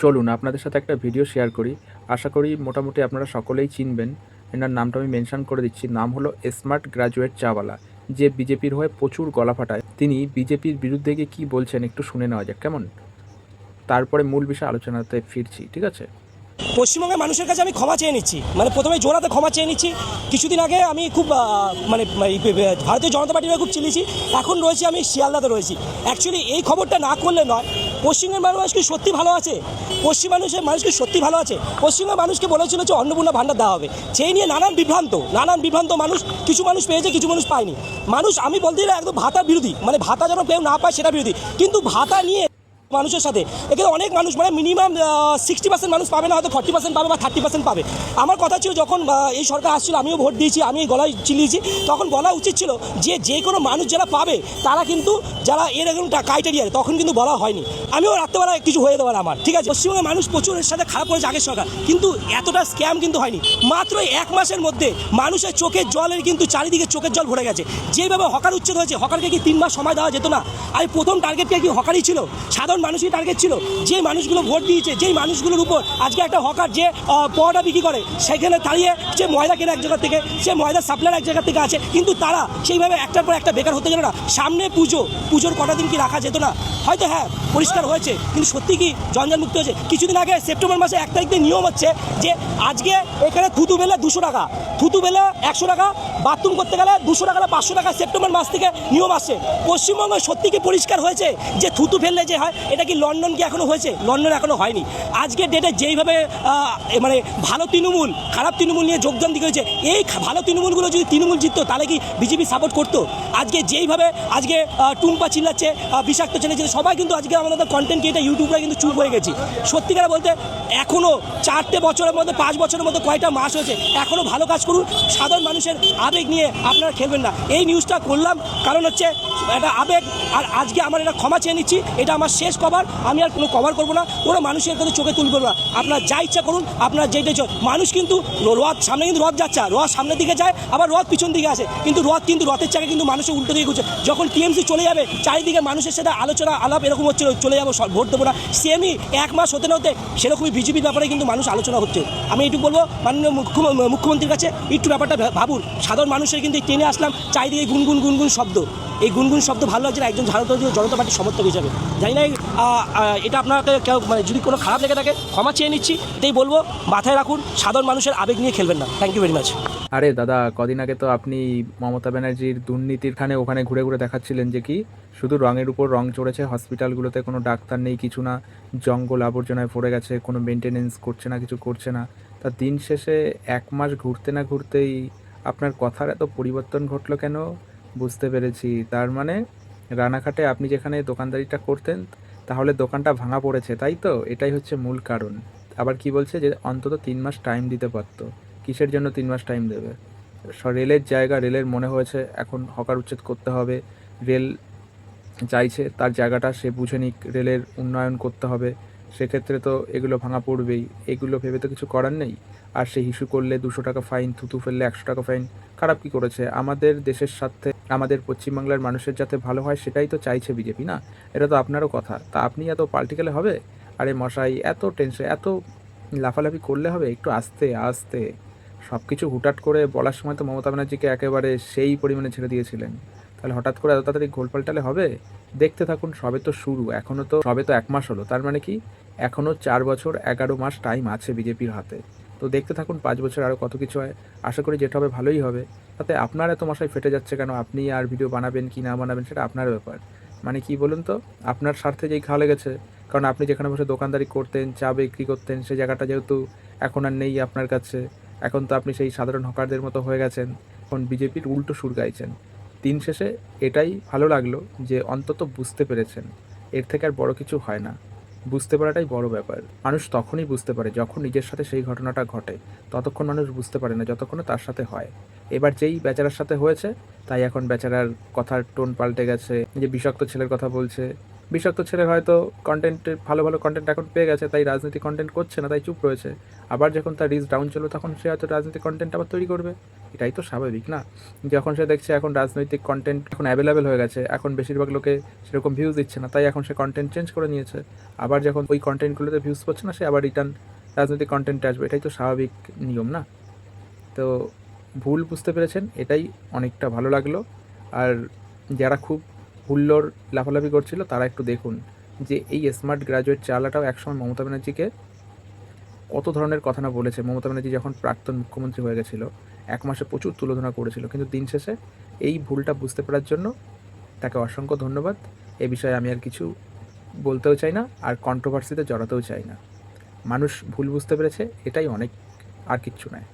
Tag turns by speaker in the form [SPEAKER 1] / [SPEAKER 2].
[SPEAKER 1] চলুন আপনাদের সাথে একটা ভিডিও শেয়ার করি। আশা করি মোটামুটি আপনারা সকলেই চিনবেন। এনার নামটা আমি মেনশন করে দিচ্ছি। নাম হলো স্মার্ট গ্র্যাজুয়েট চাওয়ালা, যে বিজেপির হয়ে প্রচুর গলা ফাটায়। তিনি বিজেপির বিরুদ্ধে গিয়ে কী বলছেন একটু শুনে নেওয়া যাক কেমন? তারপরে মূল বিষয়ে আলোচনাতে ফিরছি, ঠিক আছে?
[SPEAKER 2] পশ্চিমবঙ্গের মানুষের কাছে আমি ক্ষমা চেয়ে নিচ্ছি, মানে প্রথমে জোড়াতে ক্ষমা চেয়ে নিচ্ছি। কিছুদিন আগে আমি খুব ভারতীয় জনতা পার্টির খুব চিনেছি, এখন রয়েছি আমি শিয়ালদাতে রয়েছি। অ্যাকচুয়ালি এই খবরটা না করলে নয়। পশ্চিমবঙ্গের মানুষ কি সত্যি ভালো আছে? পশ্চিম মানুষকে সত্যি ভালো আছে? পশ্চিমবঙ্গের মানুষকে বলেছিল যে অন্নপূর্ণা ভাণ্ডার দেওয়া হবে, সেই নিয়ে নানান বিভ্রান্ত মানুষ, কিছু মানুষ পেয়েছে, কিছু মানুষ পায়নি। মানুষ আমি বলতে গেলে একদম ভাতার বিরোধী, মানে ভাতা যেন কেউ না পায় সেটা বিরোধী। কিন্তু ভাতা নিয়ে মানুষের সাথে এখানে অনেক মানুষ, মানে মিনিমাম 60% মানুষ পাবে না, হয়তো 40% পাবে বা 30% পাবে। আমার কথা ছিল যখন এই সরকার আসছিল, আমিও ভোট দিয়েছি, আমি গলায় চিলিয়েছি, তখন বলা উচিত ছিল যে কোনো মানুষ যারা পাবে তারা কিন্তু যারা এরকম ক্রাইটেরিয়া, তখন কিন্তু বলা হয়নি। আমিও রাত্রেবেলা কিছু হয়ে দেওয়ার আমার ঠিক আছে। পশ্চিমবঙ্গের মানুষ প্রচুর এর সাথে খারাপ করেছে আগের সরকার, কিন্তু এতটা স্ক্যাম কিন্তু হয়নি। মাত্র 1 মাসের মধ্যে মানুষের চোখের জলের কিন্তু চারিদিকে চোখের জল ভরে গেছে। যেভাবে হকার উচ্ছেদ হয়েছে, হকারকে কি 3 মাস সময় দেওয়া যেত না? আর প্রথম টার্গেটকে কি হকারই ছিল? সাধারণ মানুষই টার্গেট ছিল। যে মানুষগুলো ভোট দিয়েছে, যেই মানুষগুলোর উপর আজকে একটা হকার যে পরোটা বিক্রি করে, সেখানে দাঁড়িয়ে যে ময়দা কেনা এক জায়গা থেকে, সে ময়দার সাপ্লায়ার এক জায়গা থেকে আছে, কিন্তু তারা সেইভাবে একটার পর একটা বেকার হতে গেল না। সামনে পুজোর কটা দিন কি রাখা যেত না? হয়তো হ্যাঁ পরিষ্কার হয়েছে, কিন্তু সত্যি কি জঞ্জালমুক্ত হয়েছে? কিছুদিন আগে সেপ্টেম্বর মাসে 1 তারিখ নিয়ম হচ্ছে যে আজকে এখানে থুতু বেলে 200 টাকা, থুতু বেলে 100 টাকা, বাথরুম করতে গেলে 200 টাকা 500 টাকা সেপ্টেম্বর মাস থেকে নিয়ম আসছে। পশ্চিমবঙ্গে সত্যি কি পরিষ্কার হয়েছে যে থুতু ফেললে যে হয়? এটা কি লন্ডন কি এখনো হয়েছে? লন্ডন এখনো হয়নি। আজকের ডেটে যেইভাবে মানে ভালো তৃণমূল খারাপ তৃণমূল নিয়ে যোগদান দিয়ে হয়েছে, এই ভালো তৃণমূলগুলো যদি তৃণমূল জিততো তাহলে কি বিজেপি সাপোর্ট করতো? আজকে যেইভাবে আজকে টুম্পা চিল্লাচ্ছে, বিষাক্ত ছেলেছে, সবাই কিন্তু আজকে আমাদের কন্টেন্ট ক্রিয়েটার ইউটিউবরা কিন্তু চুপ হয়ে গেছি। সত্যিকার বলতে এখনও 4টে বছরের মধ্যে 5 বছরের মধ্যে কয়টা মাস হয়েছে, এখনও ভালো কাজ করুন। সাধারণ মানুষের আবেগ নিয়ে আপনারা খেলবেন না। এই নিউজটা করলাম কারণ হচ্ছে এটা আবেগ, আর আজকে আমার এটা ক্ষমা চেয়ে নিচ্ছি। এটা আমার শেষ কভার, আমি আর কোনো কভার করবো না, কোনো মানুষের কিন্তু চোখে তুলবো না। আপনার যা ইচ্ছা করুন, আপনার যেটা মানুষ কিন্তু রথ সামনে, কিন্তু রথ যাচ্ছে, রথ সামনের দিকে যায়, আবার রথ পিছন দিকে আসে, কিন্তু রথের চাকা কিন্তু মানুষের উল্টো দিকে ঘুরছে। যখন টিএমসি চলে যাবে, চারিদিকে মানুষের সাথে আলোচনা আলাপ এরকম হচ্ছে, চলে যাবো, ভোট দেবো না, সেমই 1 মাস হতে না হতে সেরকমই বিজেপির ব্যাপারে কিন্তু মানুষ আলোচনা হচ্ছে। আমি একটু বলবো মাননীয় মুখ্যমন্ত্রীর কাছে একটু ব্যাপারটা ভাবুন। সাধারণ মানুষের কিন্তু টেনে আসলাম, চারিদিকে গুনগুন শব্দ, এই গুনগুন শব্দ ভালো লাগছে না একজন ভারতীয় জনতা পার্টির সমর্থক হিসাবে। জানি না এটা আপনাকে কেউ, মানে যদি কোনো খারাপ লেগে থাকে ক্ষমা চেয়ে নিচ্ছি। এটাই বলবো, মাথায় রাখুন, সাধারণ মানুষের আবেগ নিয়ে খেলবেন না। Thank you very much.
[SPEAKER 1] আরে দাদা, কদিন আগে তো আপনি মমতা ব্যানার্জির দুর্নীতির ওখানে ঘুরে ঘুরে দেখাচ্ছিলেন যে কি শুধু রঙের উপর রং চড়েছে, হসপিটালগুলোতে কোনো ডাক্তার নেই, কিছু না, জঙ্গল আবর্জনায় ভরে গেছে, কোনো মেনটেনেন্স করছে না, কিছু করছে না। তা দিন শেষে 1 মাস ঘুরতে না ঘুরতেই আপনার কথার এত পরিবর্তন ঘটলো কেন? বুঝতে পেরেছি, তার মানে রানাঘাটে আপনি যেখানে দোকানদারিটা করতেন, তাহলে দোকানটা ভাঙা পড়েছে, তাই তো? এটাই হচ্ছে মূল কারণ। আবার কি বলছে যে অন্তত 3 মাস টাইম দিতে পারতো। কিসের জন্য 3 মাস টাইম দেবে? রেলের জায়গা, রেলের মনে হয়েছে এখন হকার উচ্ছেদ করতে হবে, রেল চাইছে তার জায়গাটা সে বুঝে নিক, রেলের উন্নয়ন করতে হবে, সেক্ষেত্রে তো এগুলো ভাঙা পড়বেই। এগুলো ভেবে তো কিছু করার নেই। আর সে ইস্যু করলে 200 টাকা ফাইন, থুতু ফেললে 100 টাকা ফাইন। খারাপ কি করেছে? আমাদের দেশের স্বার্থে, আমাদের পশ্চিমবাংলার মানুষের যাতে ভালো হয় সেটাই তো চাইছে বিজেপি, না? এটা তো আপনারও কথা। তা আপনি এত পাল্টে গেলে হবে? আরে মশাই, এত টেনশন, এত লাফালাফি করলে হবে? একটু আস্তে আস্তে। সব কিছু হুটহাট করে বলার সময় তো মমতা ব্যানার্জিকে একেবারে সেই পরিমাণে ছেড়ে দিয়েছিলেন, তাহলে হঠাৎ করে এত তাড়াতাড়ি ঘোল পাল্টালে হবে? দেখতে থাকুন, সবে তো শুরু, সবে তো 1 মাস হলো, তার মানে কি এখনও 4 বছর 11 মাস টাইম আছে বিজেপির হাতে। তো দেখতে থাকুন 5 বছর আরও কত কিছু হয়। আশা করি যেটা হবে ভালোই হবে। তাতে আপনার এত মশাই ফেটে যাচ্ছে কেন? আপনি আর ভিডিও বানাবেন কি না বানাবেন সেটা আপনার ব্যাপার। মানে কি বলুন তো, আপনার স্বার্থে যেই ঘা লেগেছে, কারণ আপনি যেখানে বসে দোকানদারি করতেন, চা বিক্রি করতেন, সেই জায়গাটা যেহেতু এখন আর নেই আপনার কাছে, এখন তো আপনি সেই সাধারণ হকারদের মতো হয়ে গেছেন, এখন বিজেপির উল্টো সুর গাইছেন। দিন শেষে এটাই ভালো লাগলো যে অন্তত বুঝতে পেরেছেন, এর থেকে আর বড় কিছু হয় না। বুঝতে পারাটাই বড় ব্যাপার। মানুষ তখনই বুঝতে পারে যখন নিজের সাথে সেই ঘটনাটা ঘটে, ততক্ষণ মানুষ বুঝতে পারে না যতক্ষণ তার সাথে হয়। এবার যেই বেচারার সাথে হয়েছে, তাই এখন বেচারার কথার টোন পাল্টে গেছে, যে বিষাক্ত ছেলের কথা বলছে, বিষাক্ত ছেলে হয়তো কন্টেন্টের ভালো ভালো কন্টেন্ট এখন পেয়ে গেছে, তাই রাজনৈতিক কন্টেন্ট করছে না, তাই চুপ রয়েছে। আবার যখন তার রিচ ডাউন চলবে তখন সে হয়তো রাজনৈতিক কন্টেন্ট আবার তৈরি করবে। এটাই তো স্বাভাবিক না? যখন সে দেখছে এখন রাজনৈতিক কন্টেন্ট এখন অ্যাভেলেবেল হয়ে গেছে, এখন বেশিরভাগ লোকে সেরকম ভিউজ দিচ্ছে না, তাই এখন সে কন্টেন্ট চেঞ্জ করে নিয়েছে। আবার যখন ওই কন্টেন্টগুলোতে ভিউজ পাচ্ছে না, সে আবার রিটার্ন রাজনৈতিক কন্টেন্টে আসবে। এটাই তো স্বাভাবিক নিয়ম, না? তো ভুল বুঝতে পেরেছেন, এটাই অনেকটা ভালো লাগলো। আর যারা খুব হুল্লোড় লাফালাফি করছিল তারা একটু দেখুন যে এই স্মার্ট গ্র্যাজুয়েট চালাটাও একসময় মমতা ব্যানার্জিকে কত ধরনের কথা না বলেছে। মমতা ব্যানার্জি যখন প্রাক্তন মুখ্যমন্ত্রী হয়ে গেছিল, 1 মাসে প্রচুর তুলোধনা করেছিল, কিন্তু দিন শেষে এই ভুলটা বুঝতে পারার জন্য তাকে অসংখ্য ধন্যবাদ। এ বিষয়ে আমি আর কিছু বলতেও চাই না, আর কন্ট্রোভার্সিতে জড়াতেও চাই না। মানুষ ভুল বুঝতে পেরেছে, এটাই অনেক, আর কিচ্ছু নয়।